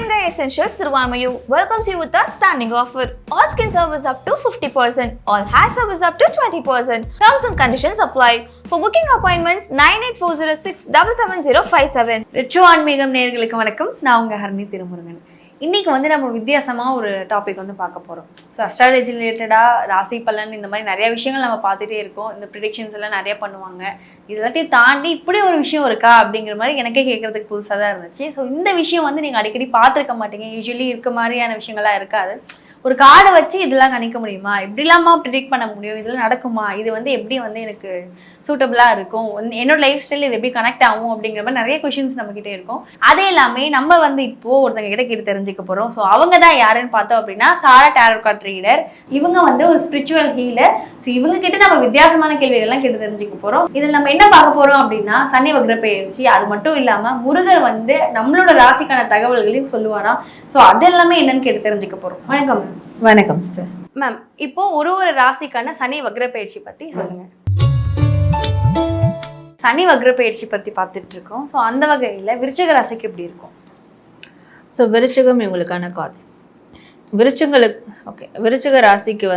Hyundai Essentials Sirvanmayu welcomes you with a standing offer. All skin service up to 50%, all hair service up to 20%. Terms and conditions apply. For booking appointments, 9840677057. Retro ஆன்மீகம் நேயர்களுக்கு வணக்கம். நான் உங்கள் ஹரணி திருமுருகன். இன்றைக்கி நம்ம வித்தியாசமாக ஒரு டாபிக் பார்க்க போகிறோம். ஸோ அஸ்ட்ராலஜி ரிலேட்டடாக ராசி பலன் இந்த மாதிரி நிறைய விஷயங்கள் நம்ம பார்த்துட்டே இருக்கோம். இந்த ப்ரிடிக்ஷன்ஸ் எல்லாம் நிறைய பண்ணுவாங்க. இது எல்லாத்தையும் தாண்டி இப்படி ஒரு விஷயம் இருக்கா அப்படிங்கிற மாதிரி எனக்கே கேட்குறதுக்கு புதுசாக தான் இருந்துச்சு. ஸோ இந்த விஷயம் நீங்கள் அடிக்கடி பார்த்துருக்க மாட்டீங்க. யூஸ்வலி இருக்க மாதிரியான விஷயங்கள்லாம் இருக்காது. ஒரு கார்டை வச்சு இதெல்லாம் கணிக்க முடியுமா, எப்படிலாமா ப்ரிடிக்ட் பண்ண முடியும், இதெல்லாம் நடக்குமா, இது எப்படி எனக்கு சூட்டபிளாக இருக்கும், என்னோட லைஃப் ஸ்டைல் இது எப்படி கனெக்ட் ஆகும் அப்படிங்கிற மாதிரி நிறைய கொஷின்ஸ் நம்மக்கிட்டே இருக்கும். அதே எல்லாமே நம்ம இப்போது ஒருத்தங்க கிட்ட கேட்டு தெரிஞ்சுக்க போகிறோம். ஸோ அவங்க தான் யாருன்னு பார்த்தோம் அப்படின்னா சாரா டேரோ கார்ட் ரீடர். இவங்க ஒரு ஸ்பிரிச்சுவல் ஹீலர். ஸோ இவங்க கிட்ட நம்ம வித்தியாசமான கேள்விகள்லாம் கேட்டு தெரிஞ்சுக்க போகிறோம். இதில் நம்ம என்ன பார்க்க போகிறோம் அப்படின்னா சனி வக்ர பெயர்ச்சி, அது மட்டும் இல்லாமல் முருகர் நம்மளோட ராசிக்கான தகவல்களையும் சொல்லுவாராம். ஸோ அது எல்லாமே என்னன்னு கேட்டு தெரிஞ்சுக்க போகிறோம். வணக்கம் மேம். வணக்கம் சிஸ்டர். மேம், இப்போ ஒரு ராசிக்கான சனி வக்ர பயிற்சி பத்தி சொல்லுங்க. சனி வக்ர பயிற்சி பத்தி பார்த்துட்டு இருக்கோம். ஸோ அந்த வகையில் விருச்சிக ராசிக்கு எப்படி இருக்கும்? ஸோ விருச்சிகம் இவங்களுக்கான கார்ட்ஸ். விருச்சிக ராசிக்கு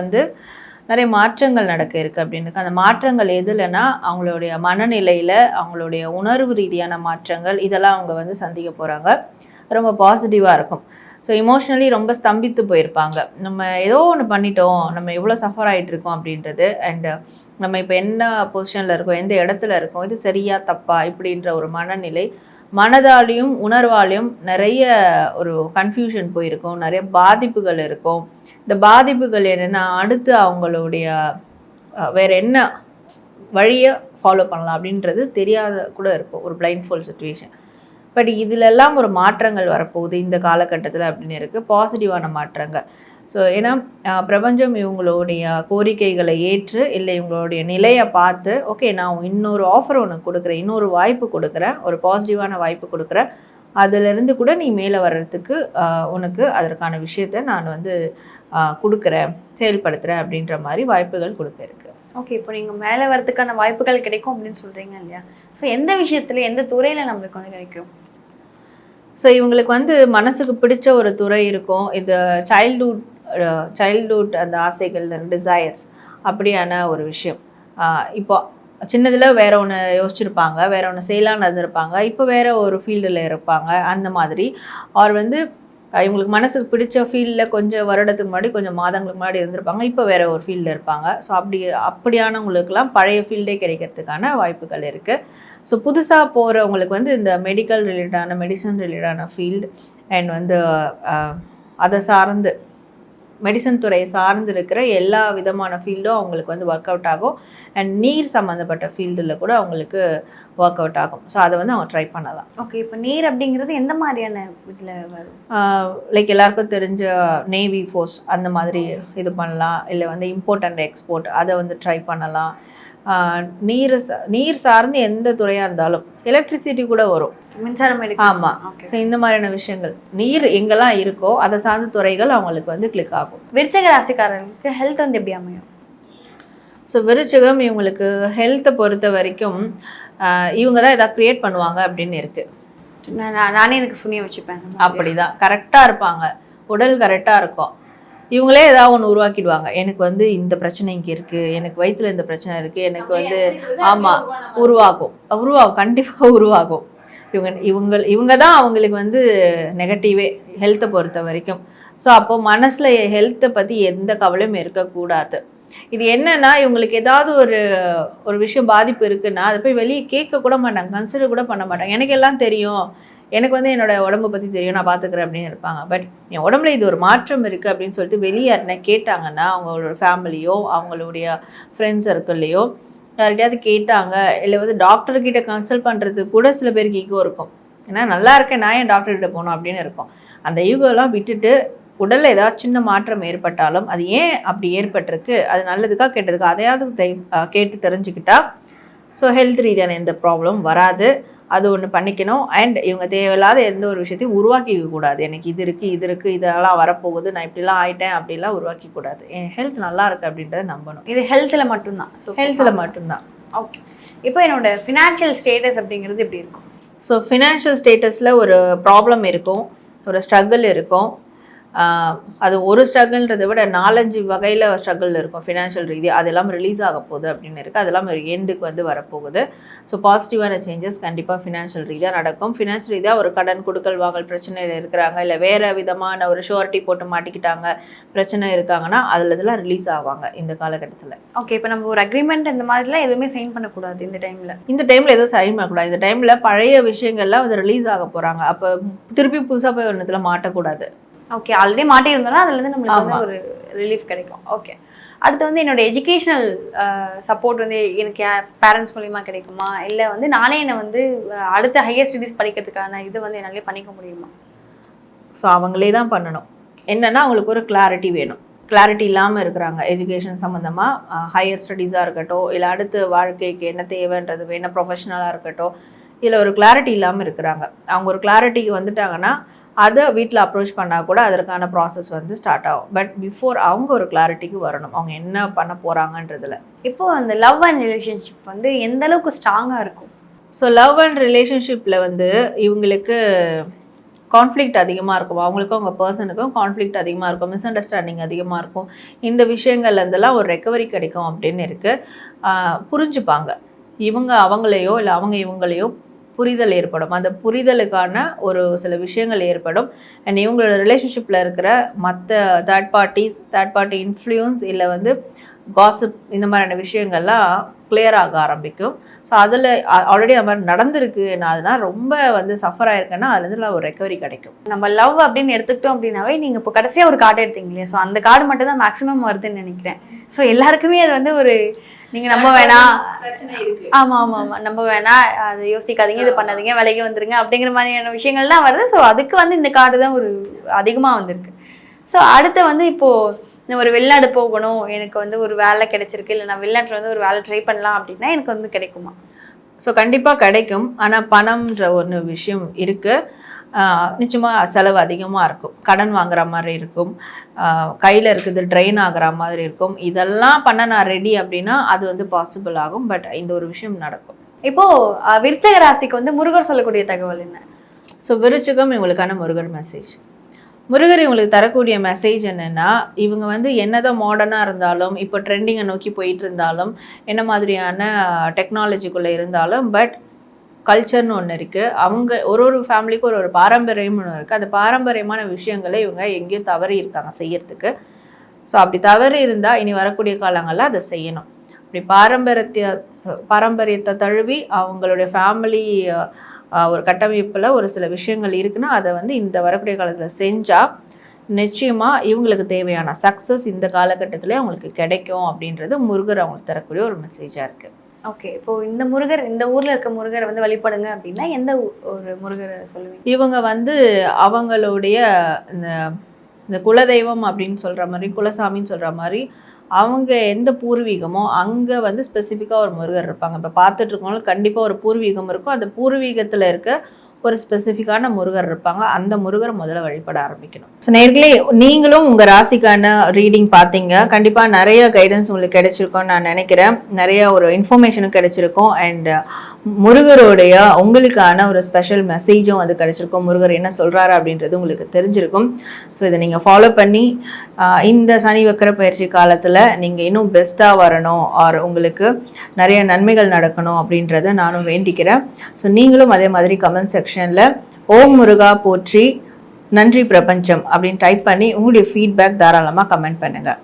நிறைய மாற்றங்கள் நடக்க இருக்குது அப்படின்னு. அந்த மாற்றங்கள் எதுலன்னா அவங்களுடைய மனநிலையில், அவங்களுடைய உணர்வு ரீதியான மாற்றங்கள், இதெல்லாம் அவங்க சந்திக்க போகிறாங்க. ரொம்ப பாசிட்டிவாக இருக்கும். ஸோ இமோஷ்னலி ரொம்ப ஸ்தம்பித்து போயிருப்பாங்க. நம்ம ஏதோ ஒன்று பண்ணிட்டோம், நம்ம எவ்வளோ சஃபர் ஆகிட்டு இருக்கோம் அப்படின்றது, அண்டு நம்ம இப்போ என்ன பொசிஷனில் இருக்கோம், எந்த இடத்துல இருக்கோம், இது சரியா தப்பா இப்படின்ற ஒரு மனநிலை, மனதாலையும் உணர்வாலையும் நிறைய ஒரு கன்ஃபியூஷன் போயிருக்கும், நிறைய பாதிப்புகள் இருக்கும். இந்த பாதிப்புகள் என்னென்னா அடுத்து அவங்களுடைய வேறு என்ன வழியை ஃபாலோ பண்ணலாம் அப்படின்றது தெரியாத கூட இருக்கும், ஒரு பிளைண்ட் ஃபோல் சுச்சுவேஷன். பட் இதிலெல்லாம் ஒரு மாற்றங்கள் வரப்போகுது இந்த காலகட்டத்தில் அப்படின்னு இருக்குது, பாசிட்டிவான மாற்றங்கள். ஸோ ஏன்னா பிரபஞ்சம் இவங்களுடைய கோரிக்கைகளை ஏற்று, இல்லை இவங்களுடைய நிலையை பார்த்து, ஓகே நான் இன்னொரு ஆஃபர் உனக்கு கொடுக்குறேன், இன்னொரு வாய்ப்பு கொடுக்குறேன், ஒரு பாசிட்டிவான வாய்ப்பு கொடுக்குறேன், அதிலிருந்து கூட நீ மேலே வர்றதுக்கு உனக்கு அதற்கான விஷயத்தை நான் கொடுக்குறேன், செயல்படுத்துகிறேன் அப்படின்ற மாதிரி வாய்ப்புகள் கொடுக்க இருக்கு. ஓகே, இப்போ நீங்கள் மேலே வரதுக்கான வாய்ப்புகள் கிடைக்கும் அப்படின்னு சொல்கிறீங்க இல்லையா? ஸோ எந்த விஷயத்தில், எந்த துறையில் நம்மளுக்கு கிடைக்கும்? ஸோ இவங்களுக்கு மனசுக்கு பிடிச்ச ஒரு துறை இருக்கும். இது சைல்ட்ஹுட் அந்த ஆசைகள், டிசையர்ஸ் அப்படியான ஒரு விஷயம். இப்போ சின்னதில் வேற ஒன்று யோசிச்சுருப்பாங்க, வேற ஒன்று செய்யலான்னு இருந்திருப்பாங்க, இப்போ வேற ஒரு ஃபீல்டில் இருப்பாங்க. அந்த மாதிரி அவர் இவங்களுக்கு மனசுக்கு பிடிச்ச ஃபீல்டில் கொஞ்சம் வருடத்துக்கு முன்னாடி, கொஞ்சம் மாதங்களுக்கு முன்னாடி இருந்திருப்பாங்க, இப்போ வேறு ஒரு ஃபீல்டில் இருப்பாங்க. ஸோ அப்படியானவங்களுக்கெல்லாம் பழைய ஃபீல்டே கிடைக்கிறதுக்கான வாய்ப்புகள் இருக்குது. ஸோ புதுசாக போகிறவங்களுக்கு இந்த மெடிக்கல் ரிலேட்டடான, மெடிசன் ரிலேட்டடான ஃபீல்டு அண்ட் அதை சார்ந்து மெடிசன் துறையை சார்ந்து இருக்கிற எல்லா விதமான ஃபீல்டும் அவங்களுக்கு ஒர்க் அவுட் ஆகும். அண்ட் நீர் சம்மந்தப்பட்ட ஃபீல்டில் கூட அவங்களுக்கு ஒர்க் அவுட் ஆகும். ஸோ அதை அவங்க ட்ரை பண்ணலாம். ஓகே, இப்போ நீர் அப்படிங்கிறது எந்த மாதிரியான இதில் வரும்? லைக் எல்லாருக்கும் தெரிஞ்ச நேவி ஃபோர்ஸ் அந்த மாதிரி இது பண்ணலாம். இல்லை இம்போர்ட் அண்ட் எக்ஸ்போர்ட் அதை ட்ரை பண்ணலாம். நீர் சார்ந்து எந்த துறையாக இருந்தாலும், எலக்ட்ரிசிட்டி கூட வரும், மின்சாரம். ஆமாம். ஸோ இந்த மாதிரியான விஷயங்கள் நீர் எங்கெல்லாம் இருக்கோ அதை சார்ந்த துறைகள் அவங்களுக்கு கிளிக் ஆகும். விருச்சிக ராசிக்காரர்களுக்கு ஹெல்த் எப்படி அமையும்? ஸோ விருச்சிகம் இவங்களுக்கு ஹெல்த்தை பொறுத்த வரைக்கும் இவங்க தான் எதாவது க்ரியேட் பண்ணுவாங்க அப்படின்னு இருக்குது. நானே எனக்கு சுனிய வச்சுப்பேன். அப்படி தான் கரெக்டாக இருப்பாங்க, உடல் கரெக்டாக இருக்கும். இவங்களே ஏதாவது ஒன்று உருவாக்கிடுவாங்க. எனக்கு இந்த பிரச்சனை இங்கே இருக்குது, எனக்கு வயிற்றுல இந்த பிரச்சனை இருக்குது, எனக்கு ஆமாம் உருவாகும், கண்டிப்பாக உருவாகும். இவங்க தான் அவங்களுக்கு நெகட்டிவே ஹெல்த்தை பொறுத்த வரைக்கும். ஸோ அப்போ மனசில் ஹெல்த்தை பற்றி எந்த கவலையும் இருக்கக்கூடாது. இது என்னன்னா இவங்களுக்கு ஏதாவது ஒரு விஷயம் பாதிப்பு இருக்குன்னா அதை போய் வெளியே கேட்க கூட மாட்டாங்க, கன்சிடர் கூட பண்ண மாட்டாங்க. எனக்கு எல்லாம் தெரியும், எனக்கு என்னோட உடம்பை பற்றி தெரியும், நான் பார்த்துக்கிறேன் அப்படின்னு இருப்பாங்க. பட் என் உடம்புல இது ஒரு மாற்றம் இருக்குது அப்படின்னு சொல்லிட்டு வெளியே யாருன்னா கேட்டாங்கன்னா, அவங்களோட ஃபேமிலியோ அவங்களுடைய ஃப்ரெண்ட்ஸ் சர்க்கிள்லையோ யார்கிட்டையாவது கேட்டாங்க, இல்லை டாக்டர்கிட்ட கன்சல்ட் பண்ணுறதுக்கு கூட சில பேருக்கு ஈகோ இருக்கும். ஏன்னா நல்லா இருக்கேன், நான் ஏன் டாக்டர்கிட்ட போகணும் அப்படின்னு இருக்கும். அந்த ஈகோலாம் விட்டுட்டு உடலில் ஏதாவது சின்ன மாற்றம் ஏற்பட்டாலும் அது ஏன் அப்படி ஏற்பட்டிருக்கு, அது நல்லதுக்கா கெட்டதுக்கா அதையாவது கேட்டு தெரிஞ்சுக்கிட்டா ஸோ ஹெல்த் ரீதியான எந்த ப்ராப்ளம் வராது. அது ஒன்று பண்ணிக்கணும். அண்ட் இவங்க தேவையில்லாத எந்த ஒரு விஷயத்தையும் உருவாக்கிக்க கூடாது. எனக்கு இது இருக்குது இதெல்லாம் வரப்போகுது, நான் இப்படிலாம் ஆயிட்டேன் அப்படிலாம் உருவாக்கிக்கூடாது. என் ஹெல்த் நல்லா இருக்குது அப்படின்றத நம்பணும். இது ஹெல்த்தில் மட்டும்தான். ஸோ ஹெல்த்தில் மட்டும்தான். ஓகே, இப்போ என்னோட ஃபினான்ஷியல் ஸ்டேட்டஸ் அப்படிங்கிறது எப்படி இருக்கும்? ஸோ ஃபினான்ஷியல் ஸ்டேட்டஸில் ஒரு ப்ராப்ளம் இருக்கும். ஒரு ஸ்ட்ரகிள் இருக்கும். அது ஒரு ஸ்ட்ரகிள்ன்றதை விட 4-5 வகையில் ஸ்ட்ரகிள் இருக்கும் ஃபினான்ஷியல் ரீதியாக. அதெல்லாம் ரிலீஸ் ஆக போகுது அப்படின்னு இருக்குது. அதெல்லாம் ஒரு எண்டுக்கு வந்து வரப்போகுது. ஸோ பாசிட்டிவான சேஞ்சஸ் கண்டிப்பாக ஃபினான்ஷியல் ரீதியாக நடக்கும். ஃபினான்ஷியல் ரீதியாக ஒரு கடன் கொடுக்கல் வாங்கல் பிரச்சனையில் இருக்கிறாங்க, இல்லை வேறு விதமான ஒரு ஷோரிட்டி போட்டு மாட்டிக்கிட்டாங்க பிரச்சனை இருக்காங்கன்னா அதில் இதெல்லாம் ரிலீஸ் ஆவாங்க இந்த காலகட்டத்தில். ஓகே, இப்போ நம்ம ஒரு அக்ரிமெண்ட் இந்த மாதிரிலாம் எதுவுமே சைன் பண்ணக்கூடாது இந்த டைமில் எதுவும் சைன் பண்ணக்கூடாது. இந்த டைமில் பழைய விஷயங்கள்லாம் வந்து ரிலீஸ் ஆக போகிறாங்க. அப்போ திருப்பி புதுசாக போய் ஒன்றத்தில் மாட்டக்கூடாது. ஓகே, ஆல்ரெடி மாட்டியிருந்தோம்னா அதுலேருந்து நம்மளுக்கு வந்து ஒரு ரிலீஃப் கிடைக்கும். ஓகே, அடுத்து வந்து என்னோட எஜுகேஷனல் சப்போர்ட் வந்து எனக்கு பேரண்ட்ஸ் மூலியமாக கிடைக்குமா, இல்லை வந்து நானே என்னை வந்து அடுத்த ஹையர் ஸ்டடீஸ் படிக்கிறதுக்கான இது வந்து என்னாலே பண்ணிக்க முடியுமா? ஸோ அவங்களே தான் பண்ணணும். என்னென்னா அவங்களுக்கு ஒரு கிளாரிட்டி வேணும். கிளாரிட்டி இல்லாமல் இருக்கிறாங்க எஜுகேஷன் சம்மந்தமாக. ஹையர் ஸ்டடீஸாக இருக்கட்டும், இல்லை அடுத்த வாழ்க்கைக்கு என்ன தேவைன்றது என்ன ப்ரொஃபஷனலாக இருக்கட்டும், இதில் ஒரு கிளாரிட்டி இல்லாமல் இருக்கிறாங்க. அவங்க ஒரு கிளாரிட்டிக்கு வந்துட்டாங்கன்னா அதை வீட்டில் அப்ரோச் பண்ணால் கூட அதற்கான ப்ராசஸ் வந்து ஸ்டார்ட் ஆகும். பட் பிஃபோர் அவங்க ஒரு கிளாரிட்டிக்கு வரணும் அவங்க என்ன பண்ண போகிறாங்கன்றதுல. இப்போது அந்த லவ் அண்ட் ரிலேஷன்ஷிப் வந்து எந்த அளவுக்கு ஸ்ட்ராங்காக இருக்கும்? ஸோ லவ் அண்ட் ரிலேஷன்ஷிப்பில் வந்து இவங்களுக்கு கான்ஃப்ளிக்ட் அதிகமாக இருக்கும். அவங்களுக்கும் அவங்க பர்சனுக்கும் கான்ஃப்ளிக்ட் அதிகமாக இருக்கும், மிஸ் அண்டர்ஸ்டாண்டிங் அதிகமாக இருக்கும். இந்த விஷயங்கள்லேருந்தெல்லாம் ஒரு ரெக்கவரி கிடைக்கும் அப்படின்னு இருக்குது. புரிஞ்சுப்பாங்க, இவங்க அவங்களையோ இல்லை அவங்க இவங்களையோ புரிதல் ஏற்படும். அந்த புரிதலுக்கான ஒரு சில விஷயங்கள் ஏற்படும். அண்ட் இவங்களோட ரிலேஷன்ஷிப்பில் இருக்கிற மற்ற தேர்ட் பார்ட்டி இன்ஃப்ளூயன்ஸ் இல்லை வந்து காசிப் இந்த மாதிரியான விஷயங்கள்லாம் கிளியர் ஆக ஆரம்பிக்கும். ஸோ அதில் ஆல்ரெடி அது மாதிரி நடந்திருக்கு, நான் அதனால் ரொம்ப வந்து சஃபர் ஆயிருக்கேன்னா அதுலேருந்து ஒரு ரெக்கவரி கிடைக்கும். நம்ம லவ் அப்படின்னு எடுத்துக்கிட்டோம் அப்படின்னாவே நீங்கள் இப்போ கடைசியாக ஒரு கார்டு எடுத்தீங்க இல்லையா, ஸோ அந்த கார்டு மட்டும் தான் மேக்ஸிமம் வருதுன்னு நினைக்கிறேன். ஸோ எல்லாருக்குமே அது வந்து ஒரு நீங்கள் நம்ப வேணாம், ஆமாம் நம்ப வேணாம், அதை யோசிக்காதீங்க, இது பண்ணாதீங்க, விலைக்கு வந்துருங்க அப்படிங்கிற மாதிரியான விஷயங்கள்லாம் வருது. ஸோ அதுக்கு வந்து இந்த கார்டு தான் ஒரு அதிகமாக வந்திருக்கு. ஸோ அடுத்து வந்து இப்போது ஒரு வெளிநாடு போகணும், எனக்கு வந்து ஒரு வேலை கிடைச்சிருக்கு, இல்லை நான் வெளிநாட்டில் வந்து ஒரு வேலை ட்ரை பண்ணலாம் அப்படின்னா எனக்கு வந்து கிடைக்குமா? ஸோ கண்டிப்பாக கிடைக்கும். ஆனால் பணம்ன்ற ஒன்று விஷயம் இருக்குது. நிச்சயமாக செலவு அதிகமாக இருக்கும், கடன் வாங்குற மாதிரி இருக்கும், கையில் இருக்குது ட்ரெயின் ஆகிற மாதிரி இருக்கும். இதெல்லாம் பண்ண நான் ரெடி அப்படின்னா அது வந்து பாசிபிள் ஆகும். பட் இந்த ஒரு விஷயம் நடக்கும். இப்போது விருச்சிக ராசிக்கு வந்து முருகர் சொல்லக்கூடிய தகவல் என்ன? ஸோ விருச்சிகம் இவங்களுக்கான முருகர் மெசேஜ். முருகர் இவங்களுக்கு தரக்கூடிய மெசேஜ் என்னென்னா, இவங்க வந்து என்னதான் மாடர்னாக இருந்தாலும், இப்போ ட்ரெண்டிங்கை நோக்கி போயிட்டு இருந்தாலும், என்ன மாதிரியான டெக்னாலஜிக்குள்ளே இருந்தாலும், பட் கல்ச்சர்னு ஒன்று இருக்குது. அவங்க ஒரு ஃபேமிலிக்கும் ஒரு பாரம்பரியம்னு ஒன்று இருக்குது. அந்த பாரம்பரியமான விஷயங்களை இவங்க எங்கேயும் தவறி இருக்காங்க செய்யறதுக்கு. ஸோ அப்படி தவறி இருந்தால் இனி வரக்கூடிய காலங்களில் அதை செய்யணும். அப்படி பாரம்பரியத்தை தழுவி அவங்களுடைய ஃபேமிலி ஒரு கட்டமைப்பில் ஒரு சில விஷயங்கள் இருக்குன்னா அதை வந்து இந்த வரக்கூடிய காலத்தில் செஞ்சால் நிச்சயமாக இவங்களுக்கு தேவையான சக்ஸஸ் இந்த காலகட்டத்திலே அவங்களுக்கு கிடைக்கும் அப்படின்றது முருகர் அவங்களுக்கு தரக்கூடிய ஒரு மெசேஜாக இருக்குது. ஓகே, இப்போது இந்த முருகர், இந்த ஊரில் இருக்க முருகரை வந்து வழிபடுங்க அப்படின்னா எந்த ஒரு முருகரை சொல்லுவீங்க? இவங்க வந்து அவங்களுடைய இந்த குலதெய்வம் அப்படின்னு சொல்கிற மாதிரி, குலசாமின்னு சொல்கிற மாதிரி அவங்க எந்த பூர்வீகமோ அங்கே வந்து ஸ்பெசிஃபிக்காக ஒரு முருகர் இருப்பாங்க. இப்போ பார்த்துட்டு இருக்கவங்களுக்கு கண்டிப்பாக ஒரு பூர்வீகம் இருக்கும். அந்த பூர்வீகத்தில் இருக்க ஒரு ஸ்பெசிஃபிக்கான முருகர் இருப்பாங்க. அந்த முருகரை முதல்ல வழிபட ஆரம்பிக்கணும். ஸோ நேர்களே, நீங்களும் உங்கள் ராசிக்கான ரீடிங் பார்த்தீங்க. கண்டிப்பாக நிறைய கைடன்ஸ் உங்களுக்கு கிடைச்சிருக்கோன்னு நான் நினைக்கிறேன். நிறைய ஒரு இன்ஃபர்மேஷனும் கிடைச்சிருக்கும். அண்ட் முருகருடைய உங்களுக்கான ஒரு ஸ்பெஷல் மெசேஜும் அது கிடைச்சிருக்கும். முருகர் என்ன சொல்கிறாரு அப்படின்றது உங்களுக்கு தெரிஞ்சிருக்கும். ஸோ இதை நீங்கள் ஃபாலோ பண்ணி இந்த சனி வக்கர பயிற்சி காலத்தில் நீங்கள் இன்னும் பெஸ்ட்டாக வரணும், ஆர் உங்களுக்கு நிறைய நன்மைகள் நடக்கணும் அப்படின்றத நானும் வேண்டிக்கிறேன். ஸோ நீங்களும் அதே மாதிரி கமெண்ட் செக்ஷனில் ஓம் முருகா போற்றி, நன்றி பிரபஞ்சம் அப்படின்னு டைப் பண்ணி உங்களுடைய ஃபீட்பேக் தாராளமாக கமெண்ட் பண்ணுங்கள்.